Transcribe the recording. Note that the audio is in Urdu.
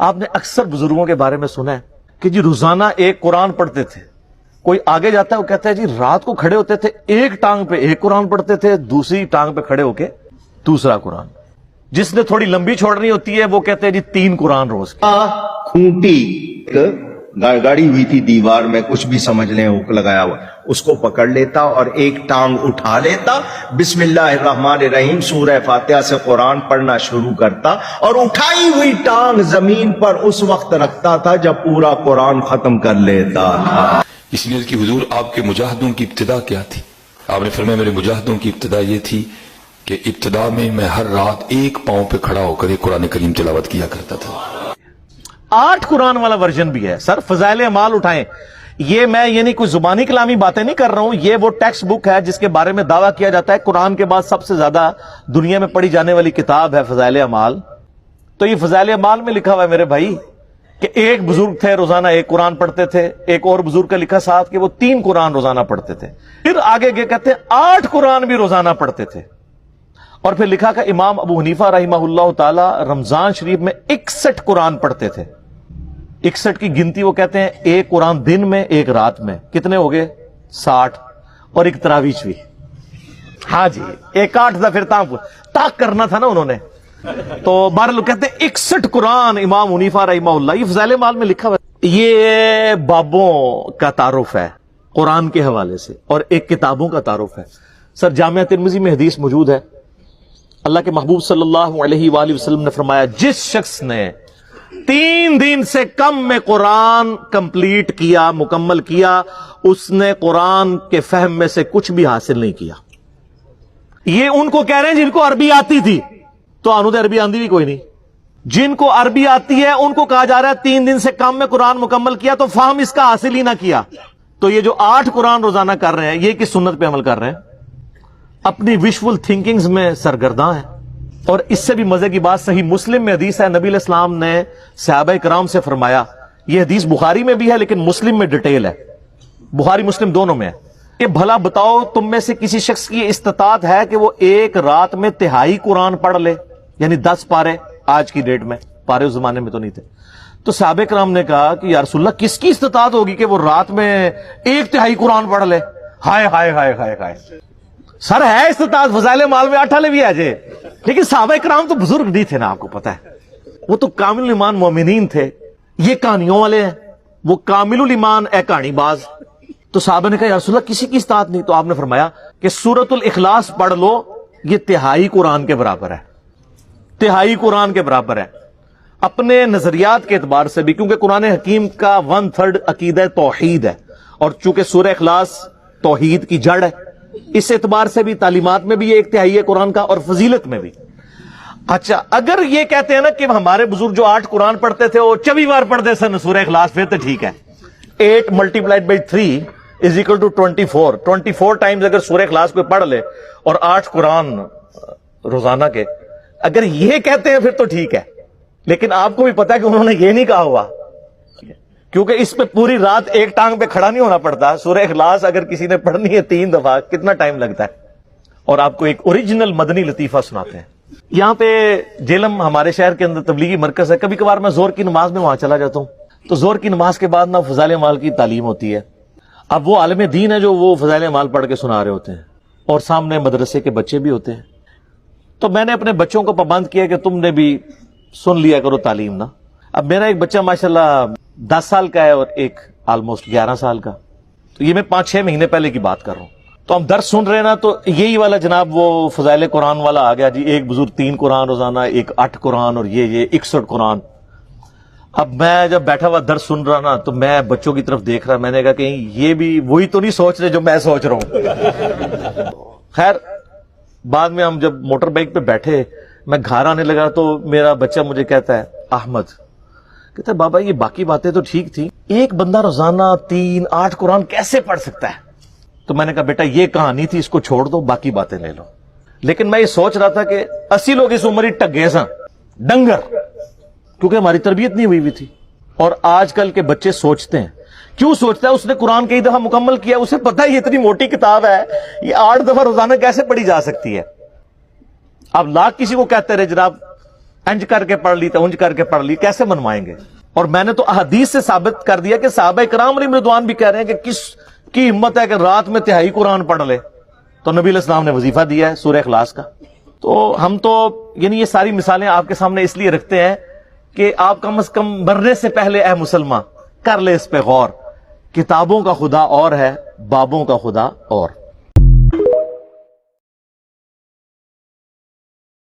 آپ نے اکثر بزرگوں کے بارے میں سنا ہے کہ جی روزانہ ایک قرآن پڑھتے تھے. کوئی آگے جاتا ہے وہ کہتا ہے جی رات کو کھڑے ہوتے تھے ایک ٹانگ پہ ایک قرآن پڑھتے تھے, دوسری ٹانگ پہ کھڑے ہو کے دوسرا قرآن. جس نے تھوڑی لمبی چھوڑنی ہوتی ہے وہ کہتے ہیں جی 3 قرآن روز کے. کھونٹی گاڑی ہوئی تھی دیوار میں, کچھ بھی سمجھ لیں ہک لگایا ہوا, اس کو پکڑ لیتا اور ایک ٹانگ اٹھا لیتا, بسم اللہ الرحمن الرحیم سورہ فاتحہ سے قرآن پڑھنا شروع کرتا اور اٹھائی ہوئی ٹانگ زمین پر اس وقت رکھتا تھا جب پورا قرآن ختم کر لیتا تھا. اس لیے کہ حضور آپ کے مجاہدوں کی ابتدا کیا تھی؟ آپ نے فرمایا میرے مجاہدوں کی ابتدا یہ تھی کہ ابتدا میں ہر رات ایک پاؤں پہ کھڑا ہو کر ایک قرآن کریم تلاوت کیا کرتا تھا. 8 قرآن والا ورژن بھی ہے سر. فضائل اعمال اٹھائیں, یہ میں یعنی کوئی زبانی کلامی باتیں نہیں کر رہا ہوں, یہ وہ ٹیکسٹ بک ہے جس کے بارے میں دعویٰ کیا جاتا ہے قرآن کے بعد سب سے زیادہ دنیا میں پڑھی جانے والی کتاب ہے فضائل اعمال. تو یہ فضائل اعمال میں لکھا ہوا ہے میرے بھائی کہ ایک بزرگ تھے روزانہ ایک قرآن پڑھتے تھے, ایک اور بزرگ کا لکھا ساتھ کہ وہ 3 قرآن روزانہ پڑھتے تھے. پھر آگے یہ کہتے ہیں 8 قرآن بھی روزانہ پڑھتے تھے. اور پھر لکھا کہ امام ابو حنیفہ رحمہ اللہ تعالی رمضان شریف میں 61 قرآن پڑھتے تھے. 61 کی گنتی وہ کہتے ہیں ایک قرآن دن میں ایک رات میں. کتنے ہو گئے؟ 60. اور ایک تراویح بھی. ہاں جی, ایک 8 تھا, پھر تاک کرنا تھا نا انہوں نے. تو بہرحال لوگ کہتے ہیں 61 قرآن امام حنیفہ رحمہ اللہ. یہ فضائل اعمال میں لکھا ہوا ہے. یہ بابوں کا تعارف ہے قرآن کے حوالے سے اور ایک کتابوں کا تعارف ہے. سر جامعہ ترمذی میں حدیث موجود ہے, اللہ کے محبوب صلی اللہ علیہ وآلہ وسلم نے فرمایا جس شخص نے 3 دن سے کم میں قرآن کمپلیٹ کیا, مکمل کیا, اس نے قرآن کے فہم میں سے کچھ بھی حاصل نہیں کیا. یہ ان کو کہہ رہے ہیں جن کو عربی آتی تھی, تو انہوں نے عربی آندی بھی کوئی نہیں. جن کو عربی آتی ہے ان کو کہا جا رہا ہے 3 دن سے کم میں قرآن مکمل کیا تو فہم اس کا حاصل ہی نہ کیا. تو یہ جو 8 قرآن روزانہ کر رہے ہیں یہ کس سنت پہ عمل کر رہے ہیں؟ اپنی وشفل تھنکنگز میں سرگرداں ہیں. اور اس سے بھی مزے کی بات صحیح مسلم میں حدیث ہے, نبی علیہ السلام نے صحابہ کرام سے فرمایا, یہ حدیث بخاری میں بھی ہے لیکن مسلم میں ڈیٹیل ہے, بخاری مسلم دونوں میں ہے, کہ بھلا بتاؤ تم میں سے کسی شخص کی استطاعت ہے کہ وہ ایک رات میں 1/3 قرآن پڑھ لے, یعنی 10 پارے. آج کی ڈیٹ میں پارے اس زمانے میں تو نہیں تھے. تو صحابہ کرام نے کہا کہ یا رسول اللہ کس کی استطاعت ہوگی کہ وہ رات میں 1/3 قرآن پڑھ لے؟ ہائے ہائے ہائے ہائے ہائے. سر ہے استطاعت, فضائل اعمال میں 8 بھی آ جائے, لیکن صحابہ کرام تو بزرگ نہیں تھے نا, آپ کو پتا ہے, وہ تو کامل الایمان مومنین تھے. یہ کہانیوں والے ہیں, وہ کامل الایمان اے کہانی باز. تو صحابہ نے کہا یا رسول اللہ کسی کی استطاعت نہیں. تو آپ نے فرمایا کہ سورۃ الاخلاص پڑھ لو, یہ 1/3 قرآن کے برابر ہے, 1/3 قرآن کے برابر ہے. اپنے نظریات کے اعتبار سے بھی, کیونکہ قرآن حکیم کا 1/3 عقیدہ توحید ہے, اور چونکہ سورہ اخلاص توحید کی جڑ ہے, اس اعتبار سے بھی تعلیمات میں بھی یہ 1/3 ہے قرآن کا, اور فضیلت میں بھی. اچھا اگر یہ کہتے ہیں نا کہ ہمارے بزرگ جو 8 قرآن پڑھتے تھے وہ 24 بار پڑھتے سن سورہ اخلاص, پھر تو ٹھیک ہے. 8 × 3 = 24. 24 ٹائمز اگر سورہ اخلاص کو پڑھ لے اور 8 قرآن روزانہ کے, اگر یہ کہتے ہیں پھر تو ٹھیک ہے. لیکن آپ کو بھی پتا ہے کہ انہوں نے یہ نہیں کہا ہوا, کیونکہ اس پہ پوری رات ایک ٹانگ پہ کھڑا نہیں ہونا پڑتا. سورہ اخلاص اگر کسی نے پڑھنی ہے 3 دفعہ کتنا ٹائم لگتا ہے. اور آپ کو ایک اوریجنل مدنی لطیفہ سناتے ہیں. یہاں پہ جیلم ہمارے شہر کے اندر تبلیغی مرکز ہے, کبھی کبھار میں زور کی نماز میں وہاں چلا جاتا ہوں. تو زور کی نماز کے بعد نا فضائل اعمال کی تعلیم ہوتی ہے. اب وہ عالم دین ہے جو وہ فضائل اعمال پڑھ کے سنا رہے ہوتے ہیں, اور سامنے مدرسے کے بچے بھی ہوتے ہیں. تو میں نے اپنے بچوں کو پابند کیا کہ تم نے بھی سن لیا کرو تعلیم نا. اب میرا ایک بچہ ماشاءاللہ 10 سال کا ہے اور ایک آلموسٹ 11 سال کا. تو یہ میں 5-6 مہینے پہلے کی بات کر رہا ہوں. تو ہم درس سن رہے نا, تو یہی والا جناب وہ فضائل قرآن والا آ گیا جی, ایک بزرگ 3 قرآن روزانہ, ایک 8 قرآن, اور یہ 61 قرآن. اب میں جب بیٹھا ہوا درس سن رہا نا تو میں بچوں کی طرف دیکھ رہا, میں نے کہا کہ یہ بھی وہی تو نہیں سوچ رہے جو میں سوچ رہا ہوں. خیر بعد میں ہم جب موٹر بائک پہ بیٹھے, میں گھر آنے لگا تو میرا بچہ مجھے کہتا ہے, احمد کہتا ہے بابا یہ باقی باتیں تو ٹھیک تھی, ایک بندہ روزانہ 3-8 قرآن کیسے پڑھ سکتا ہے؟ تو میں نے کہا بیٹا یہ کہانی تھی, اس کو چھوڑ دو, باقی باتیں لے لو. لیکن میں یہ سوچ رہا تھا کہ 80 لوگ اس عمر ہی ٹگے سا ڈنگر, کیونکہ ہماری تربیت نہیں ہوئی تھی. اور آج کل کے بچے سوچتے ہیں, کیوں سوچتا ہے؟ اس نے قرآن کئی دفعہ مکمل کیا, اسے پتا ہے یہ اتنی موٹی کتاب ہے, یہ 8 دفعہ روزانہ کیسے پڑھی جا سکتی ہے. اب لاکھ کسی کو کہتے رہے جناب انج کر کے پڑھ لی تو انج کر کے پڑھ لی، کیسے منوائیں گے؟ اور میں نے تو احادیث سے ثابت کر دیا کہ صحابہ کرام علیہم رضوان بھی کہہ رہے ہیں کہ کس کی ہمت ہے کہ رات میں تہائی قرآن پڑھ لے، تو نبی علیہ السلام نے وظیفہ دیا ہے سورہ اخلاص کا۔ تو ہم تو یعنی یہ ساری مثالیں آپ کے سامنے اس لیے رکھتے ہیں کہ آپ کم از کم مرنے سے پہلے اے مسلمان کر لے اس پہ غور، کتابوں کا خدا اور ہے، بابوں کا خدا اور۔